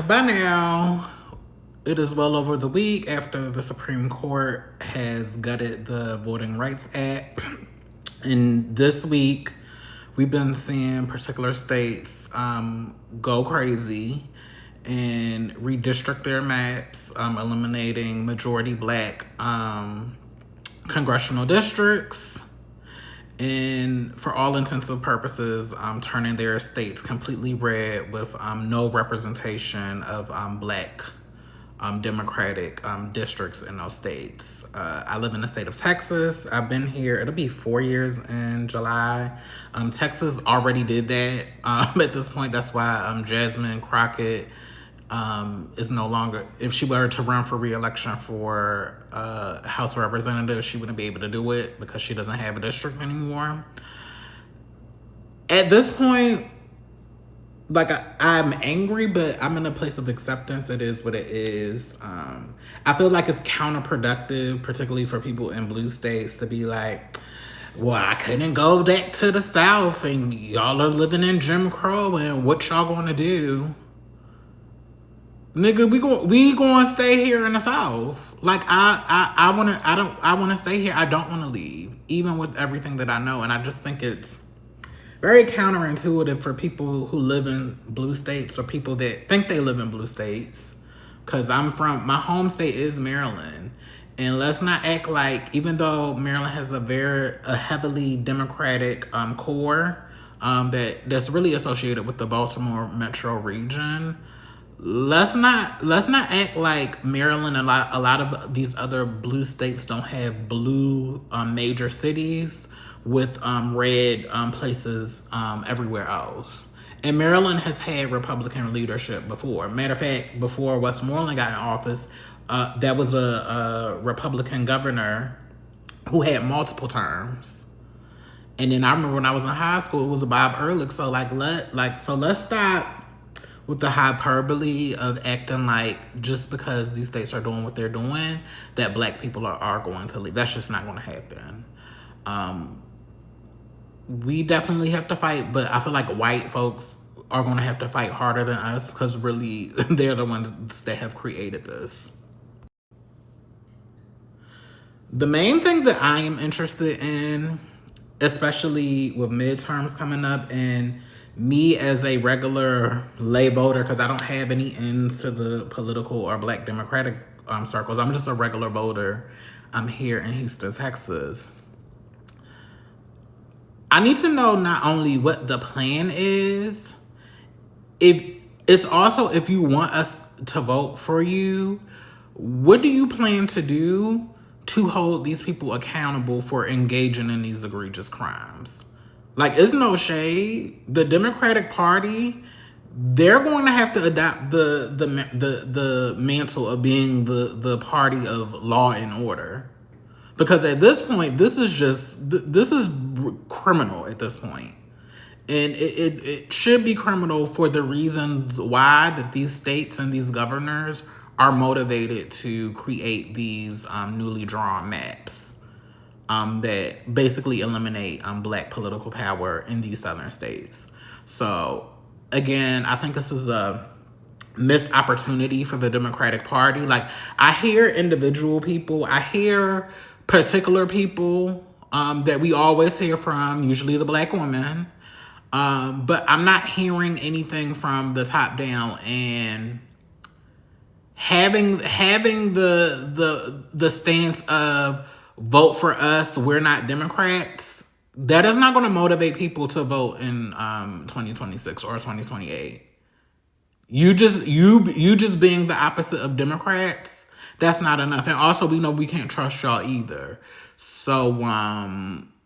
By now, it is well over the week after the Supreme Court has gutted the Voting Rights Act. And this week, we've been seeing particular states go crazy and redistrict their maps, eliminating majority black congressional districts, and for all intents and purposes, turning their states completely red with no representation of black Democratic districts in those states. I live in the state of Texas. I've been here, it'll be 4 years in July. Texas already did that at this point. That's why Jasmine Crockett is no longer, if she were to run for re-election for House of Representatives, she wouldn't be able to do it because she doesn't have a district anymore. At this point, like I'm angry, but I'm in a place of acceptance. It is what it is. I feel like it's counterproductive, particularly for people in blue states, to be like, well, I couldn't go back to the South and y'all are living in Jim Crow and what y'all gonna do? Nigga, we gonna stay here in the South. Like I wanna stay here. I don't wanna leave, even with everything that I know. And I just think it's very counterintuitive for people who live in blue states or people that think they live in blue states. Cause my home state is Maryland. And let's not act like, even though Maryland has a heavily Democratic core that's really associated with the Baltimore metro region, let's not act like Maryland and a lot of these other blue states don't have blue major cities with red places everywhere else. And Maryland has had Republican leadership before. Matter of fact, before Westmoreland got in office, that was a Republican governor who had multiple terms. And then I remember when I was in high school, it was Bob Ehrlich. So let's stop with the hyperbole of acting like just because these states are doing what they're doing, that black people are going to leave. That's just not going to happen. We definitely have to fight, but I feel like white folks are going to have to fight harder than us because really they're the ones that have created this. The main thing that I am interested in, especially with midterms coming up, and me as a regular lay voter, because I don't have any ends to the political or black Democratic circles. I'm just a regular voter. I'm here in Houston, Texas. I need to know not only what the plan is, if you want us to vote for you, what do you plan to do to hold these people accountable for engaging in these egregious crimes? Like, it's no shade. The Democratic Party, they're going to have to adopt the mantle of being the party of law and order. Because at this point, this is criminal at this point. And it should be criminal for the reasons why that these states and these governors are motivated to create these newly drawn maps that basically eliminate black political power in these southern states. So again, I think this is a missed opportunity for the Democratic Party. Like, I hear individual people, I hear particular people that we always hear from, usually the black women, but I'm not hearing anything from the top down. And having the stance of vote for us, we're not Democrats, that is not going to motivate people to vote in 2026 or 2028. You just being the opposite of Democrats, that's not enough. And also, we know we can't trust y'all either. So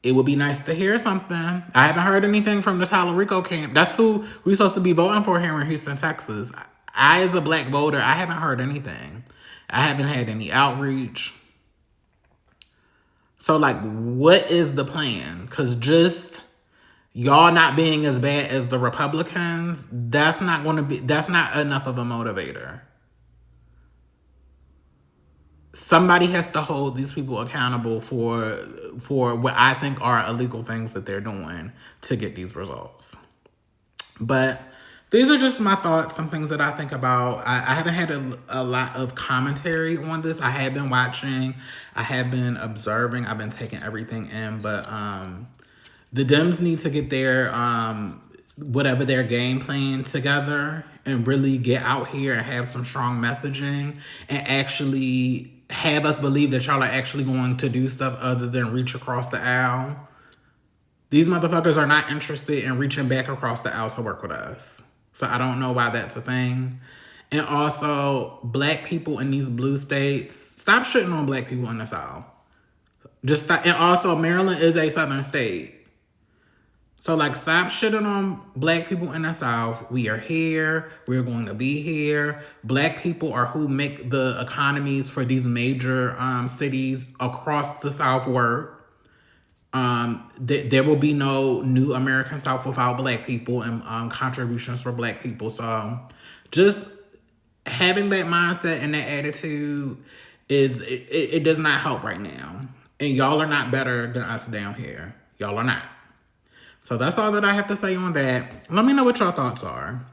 it would be nice to hear something. I haven't heard anything from the Talarico camp. That's who we're supposed to be voting for here in Houston, Texas. I, as a black voter, I haven't heard anything. I haven't had any outreach. So, like, what is the plan? Because just y'all not being as bad as the Republicans, that's not enough of a motivator. Somebody has to hold these people accountable for what I think are illegal things that they're doing to get these results. But These are just my thoughts, some things that I think about. I haven't had a lot of commentary on this. I have been watching, I have been observing, I've been taking everything in, but the Dems need to get their whatever their game plan together and really get out here and have some strong messaging and actually have us believe that y'all are actually going to do stuff other than reach across the aisle. These motherfuckers are not interested in reaching back across the aisle to work with us. So I don't know why that's a thing. And also, black people in these blue states, stop shitting on black people in the South. Just stop. And also, Maryland is a southern state. So, like, stop shitting on black people in the South. We are here. We're going to be here. Black people are who make the economies for these major cities across the South work. There will be no new American South without black people and contributions for black people. So just having that mindset and that attitude it does not help right now. And y'all are not better than us down here. Y'all are not. So that's all that I have to say on that. Let me know what your thoughts are.